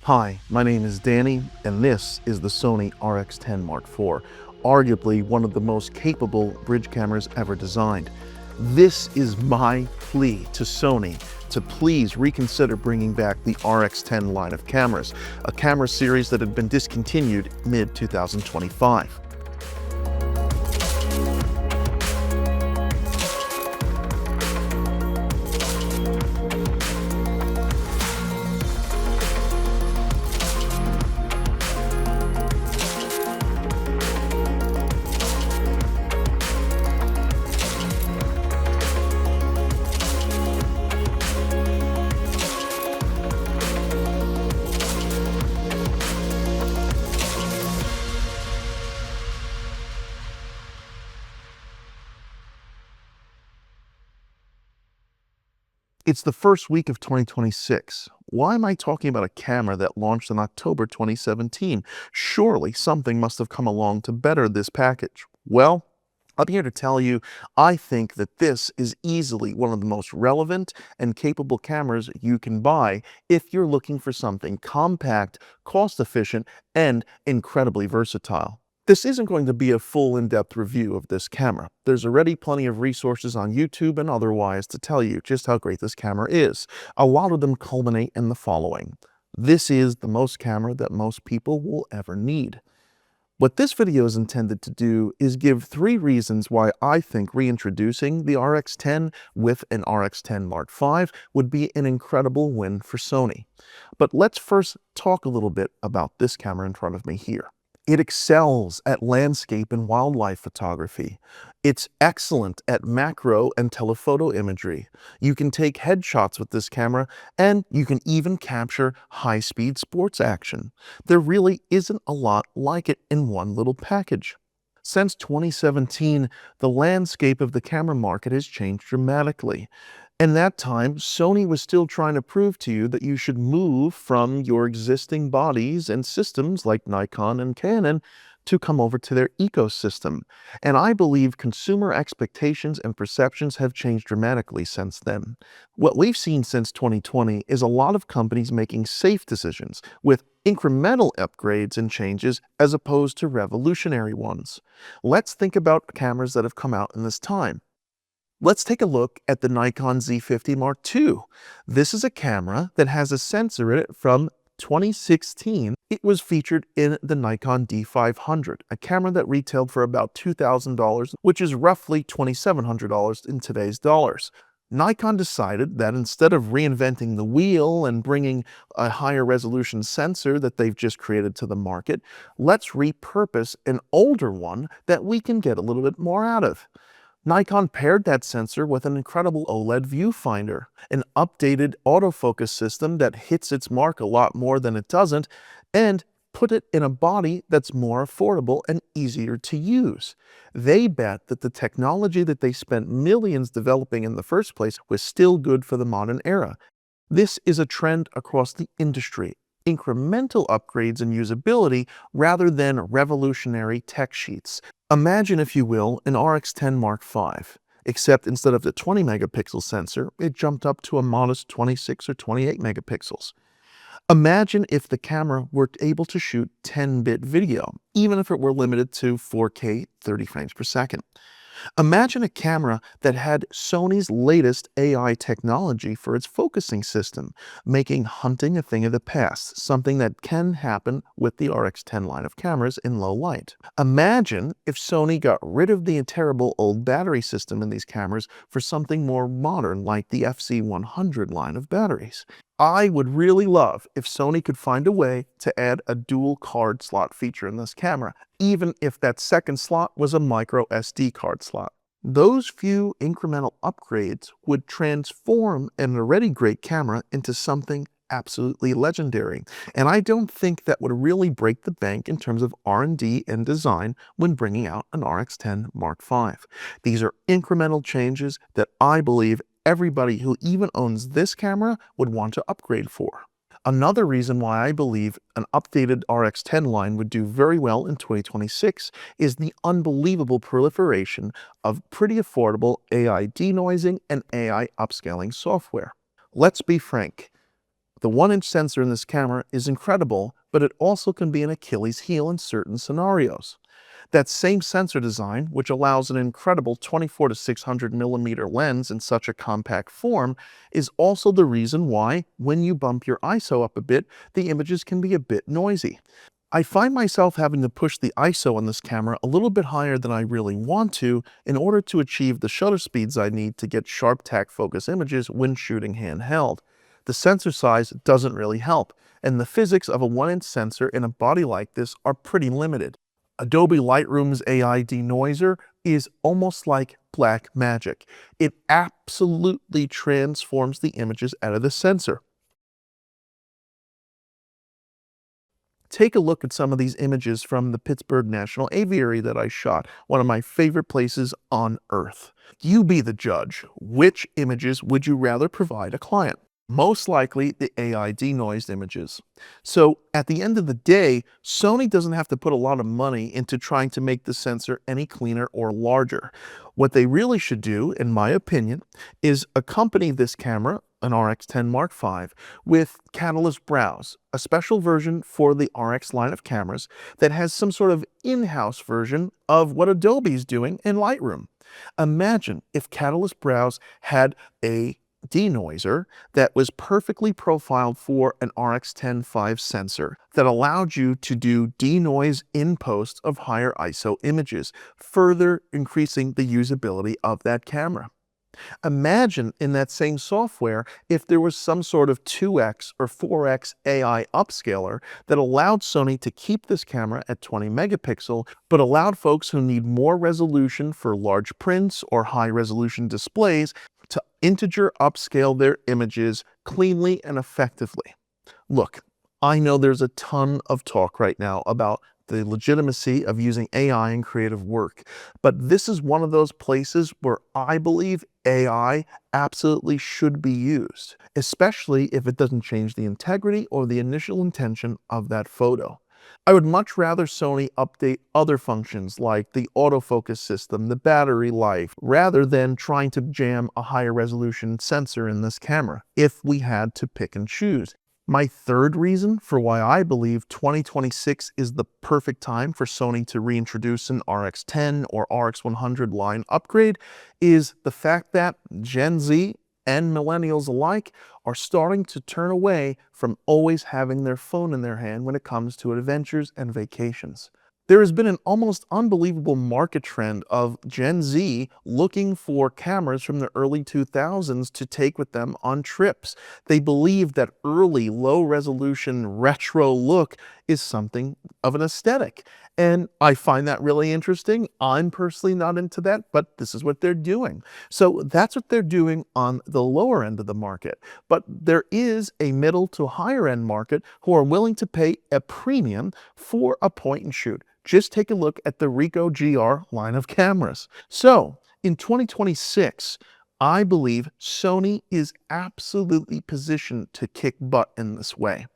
Hi, my name is Danny, and this is the Sony RX10 IV, arguably one of the most capable bridge cameras ever designed. This is my plea to Sony to please reconsider bringing back the RX10 line of cameras, a camera series that had been discontinued mid-2025. It's the first week of 2026. Why am I talking about a camera that launched in October 2017? Surely something must have come along to better this package. Well, I'm here to tell you, I think that this is easily one of the most relevant and capable cameras you can buy if you're looking for something compact, cost-efficient, and incredibly versatile. This isn't going to be a full in-depth review of this camera. There's already plenty of resources on YouTube and otherwise to tell you just how great this camera is. A lot of them culminate in the following. This is the most camera that most people will ever need. What this video is intended to do is give 3 reasons why I think reintroducing the RX10 with an RX10 Mark V would be an incredible win for Sony. But let's first talk a little bit about this camera in front of me here. It excels at landscape and wildlife photography. It's excellent at macro and telephoto imagery. You can take headshots with this camera, and you can even capture high-speed sports action. There really isn't a lot like it in one little package. Since 2017, the landscape of the camera market has changed dramatically. In that time, Sony was still trying to prove to you that you should move from your existing bodies and systems like Nikon and Canon to come over to their ecosystem. And I believe consumer expectations and perceptions have changed dramatically since then. What we've seen since 2020 is a lot of companies making safe decisions with incremental upgrades and changes as opposed to revolutionary ones. Let's think about cameras that have come out in this time. Let's take a look at the Nikon Z50 Mark II. This is a camera that has a sensor in it from 2016. It was featured in the Nikon D500, a camera that retailed for about $2,000, which is roughly $2,700 in today's dollars. Nikon decided that instead of reinventing the wheel and bringing a higher resolution sensor that they've just created to the market, let's repurpose an older one that we can get a little bit more out of. Nikon paired that sensor with an incredible OLED viewfinder, an updated autofocus system that hits its mark a lot more than it doesn't, and put it in a body that's more affordable and easier to use. They bet that the technology that they spent millions developing in the first place was still good for the modern era. This is a trend across the industry. Incremental upgrades in usability rather than revolutionary tech sheets. Imagine, if you will, an RX10 Mark V, except instead of the 20 megapixel sensor, it jumped up to a modest 26 or 28 megapixels. Imagine if the camera were able to shoot 10-bit video, even if it were limited to 4K 30 frames per second. Imagine a camera that had Sony's latest AI technology for its focusing system, making hunting a thing of the past, something that can happen with the RX10 line of cameras in low light. Imagine if Sony got rid of the terrible old battery system in these cameras for something more modern like the FC100 line of batteries. I would really love if Sony could find a way to add a dual card slot feature in this camera, even if that second slot was a micro SD card slot. Those few incremental upgrades would transform an already great camera into something absolutely legendary, and I don't think that would really break the bank in terms of R&D and design when bringing out an RX10 Mark V. These are incremental changes that I believe everybody who even owns this camera would want to upgrade for. Another reason why I believe an updated RX10 line would do very well in 2026 is the unbelievable proliferation of pretty affordable AI denoising and AI upscaling software. Let's be frank. The 1-inch sensor in this camera is incredible, but it also can be an Achilles heel in certain scenarios. That same sensor design, which allows an incredible 24 to 600 millimeter lens in such a compact form, is also the reason why, when you bump your ISO up a bit, the images can be a bit noisy. I find myself having to push the ISO on this camera a little bit higher than I really want to in order to achieve the shutter speeds I need to get sharp tack focus images when shooting handheld. The sensor size doesn't really help, and the physics of a 1-inch sensor in a body like this are pretty limited. Adobe Lightroom's AI denoiser is almost like black magic. It absolutely transforms the images out of the sensor. Take a look at some of these images from the Pittsburgh National Aviary that I shot, one of my favorite places on earth. You be the judge. Which images would you rather provide a client? Most likely the AI denoised images. So at the end of the day, Sony doesn't have to put a lot of money into trying to make the sensor any cleaner or larger. What they really should do, in my opinion, is accompany this camera, an RX10 V, with Catalyst Browse, a special version for the RX line of cameras that has some sort of in-house version of what Adobe's doing in Lightroom. Imagine if Catalyst Browse had a denoiser that was perfectly profiled for an RX10 V sensor that allowed you to do denoise in post of higher ISO images, further increasing the usability of that camera. Imagine in that same software if there was some sort of 2x or 4x AI upscaler that allowed Sony to keep this camera at 20 megapixel, but allowed folks who need more resolution for large prints or high resolution displays to integer upscale their images cleanly and effectively. Look, I know there's a ton of talk right now about the legitimacy of using AI in creative work, but this is one of those places where I believe AI absolutely should be used, especially if it doesn't change the integrity or the initial intention of that photo. I would much rather Sony update other functions like the autofocus system, the battery life, rather than trying to jam a higher resolution sensor in this camera, if we had to pick and choose. My third reason for why I believe 2026 is the perfect time for Sony to reintroduce an RX10 or RX100 line upgrade is the fact that Gen Z and millennials alike are starting to turn away from always having their phone in their hand when it comes to adventures and vacations. There has been an almost unbelievable market trend of Gen Z looking for cameras from the early 2000s to take with them on trips. They believe that early, low-resolution, retro look is something of an aesthetic. And I find that really interesting. I'm personally not into that, but this is what they're doing. So that's what they're doing on the lower end of the market. But there is a middle to higher end market who are willing to pay a premium for a point and shoot. Just take a look at the Ricoh GR line of cameras. So in 2026, I believe Sony is absolutely positioned to kick butt in this way.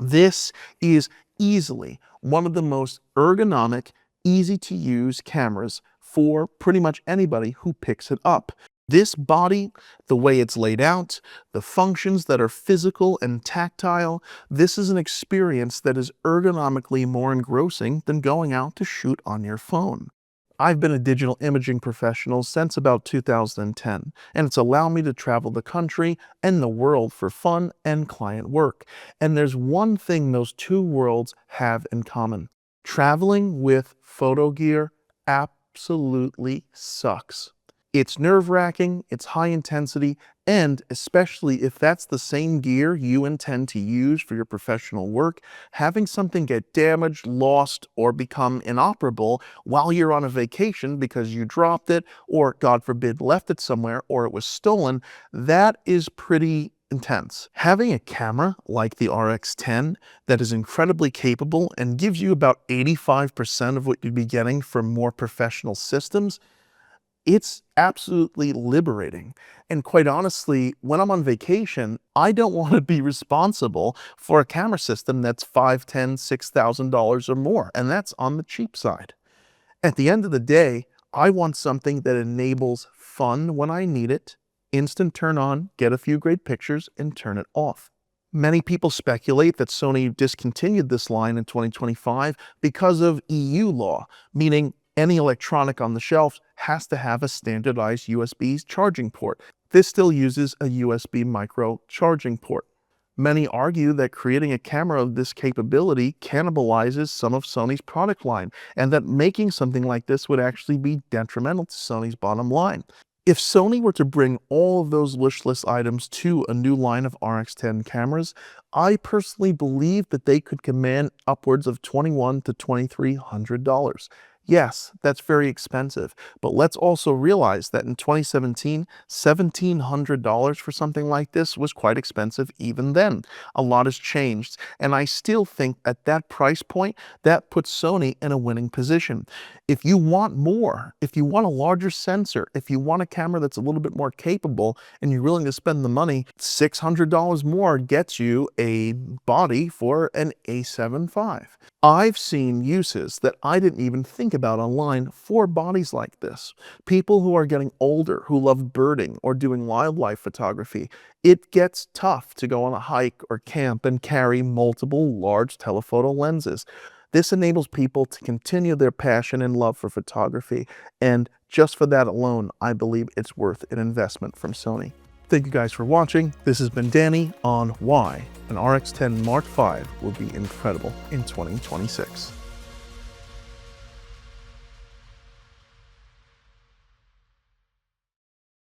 This is easily one of the most ergonomic, easy to use cameras for pretty much anybody who picks it up. This body, the way it's laid out, the functions that are physical and tactile, this is an experience that is ergonomically more engrossing than going out to shoot on your phone. I've been a digital imaging professional since about 2010, and it's allowed me to travel the country and the world for fun and client work. And there's one thing those two worlds have in common. Traveling with photo gear absolutely sucks. It's nerve-wracking, it's high intensity, and especially if that's the same gear you intend to use for your professional work, having something get damaged, lost, or become inoperable while you're on a vacation because you dropped it, or God forbid left it somewhere, or it was stolen, that is pretty intense. Having a camera like the RX10 that is incredibly capable and gives you about 85% of what you'd be getting from more professional systems, it's absolutely liberating. And quite honestly, when I'm on vacation, I don't want to be responsible for a camera system that's $5, $10, $6,000 or more, and that's on the cheap side. At the end of the day, I want something that enables fun when I need it, instant turn on, get a few great pictures, and turn it off. Many people speculate that Sony discontinued this line in 2025 because of EU law, meaning any electronic on the shelves has to have a standardized USB charging port. This still uses a USB micro charging port. Many argue that creating a camera of this capability cannibalizes some of Sony's product line, and that making something like this would actually be detrimental to Sony's bottom line. If Sony were to bring all of those wish list items to a new line of RX10 cameras, I personally believe that they could command upwards of $2,100 to $2,300. Yes, that's very expensive, but let's also realize that in 2017, $1,700 for something like this was quite expensive even then. A lot has changed, and I still think at that price point, that puts Sony in a winning position. If you want more, if you want a larger sensor, if you want a camera that's a little bit more capable, and you're willing to spend the money, $600 more gets you a body for an A7 V. I've seen uses that I didn't even think about online for bodies like this. People who are getting older, who love birding or doing wildlife photography. It gets tough to go on a hike or camp and carry multiple large telephoto lenses. This enables people to continue their passion and love for photography, and just for that alone, I believe it's worth an investment from Sony. Thank you guys for watching. This has been Danny on why an RX10 Mark V will be incredible in 2026.